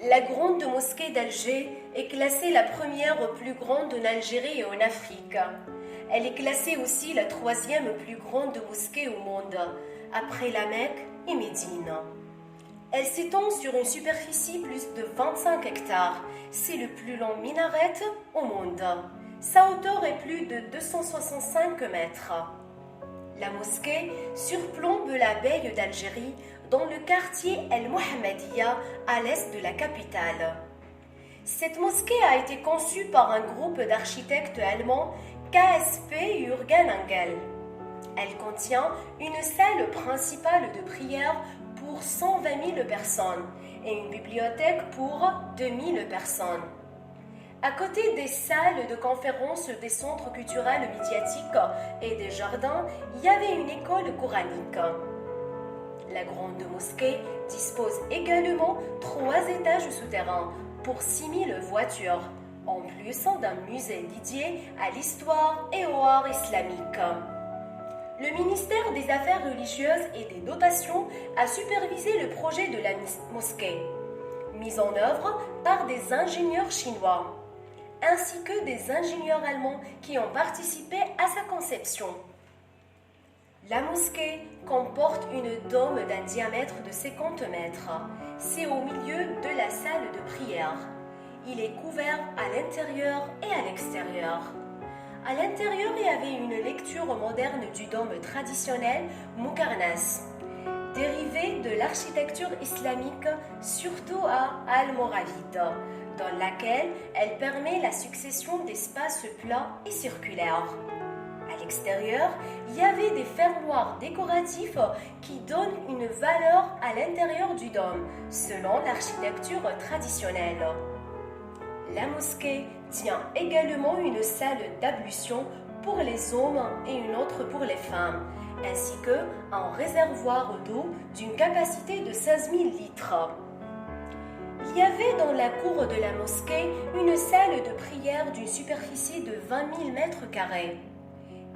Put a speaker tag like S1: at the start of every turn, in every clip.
S1: La grande mosquée d'Alger est classée la première plus grande en Algérie et en Afrique. Elle est classée aussi la troisième plus grande mosquée au monde, après la Mecque et Médine. Elle s'étend sur une superficie plus de 25 hectares. C'est le plus long minaret au monde. Sa hauteur est plus de 265 mètres. La mosquée surplombe la baie d'Algérie dans le quartier El Mohammadiya à l'est de la capitale. Cette mosquée a été conçue par un groupe d'architectes allemands KSP Jürgen Engel. Elle contient une salle principale de prière pour 120 000 personnes et une bibliothèque pour 2 000 personnes. À côté des salles de conférences, des centres culturels médiatiques et des jardins, il y avait une école coranique. La grande mosquée dispose également 3 étages souterrains pour 6 000 voitures, en plus d'un musée dédié à l'histoire et au art islamique. Le ministère des Affaires religieuses et des dotations a supervisé le projet de la mosquée, mis en œuvre par des ingénieurs chinois, ainsi que des ingénieurs allemands qui ont participé à sa conception. La mosquée comporte une dôme d'un diamètre de 50 mètres. C'est au milieu de la salle de prière. Il est couvert à l'intérieur et à l'extérieur. À l'intérieur, il y avait une lecture moderne du dôme traditionnel Muqarnas, dérivé de l'architecture islamique, surtout à Al-Moravide, dans laquelle elle permet la succession d'espaces plats et circulaires. À l'extérieur, il y avait des fermoirs décoratifs qui donnent une valeur à l'intérieur du dôme, selon l'architecture traditionnelle. La mosquée tient également une salle d'ablution pour les hommes et une autre pour les femmes, ainsi qu'un réservoir d'eau d'une capacité de 16 000 litres. Il y avait dans la cour de la mosquée une salle de prière d'une superficie de 20 000 mètres carrés,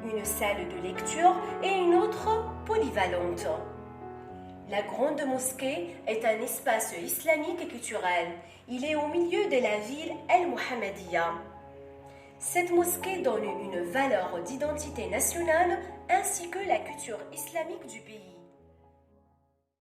S1: une salle de lecture et une autre polyvalente. La grande mosquée est un espace islamique et culturel. Il est au milieu de la ville El Mohammadiya. Cette mosquée donne une valeur d'identité nationale ainsi que la culture islamique du pays.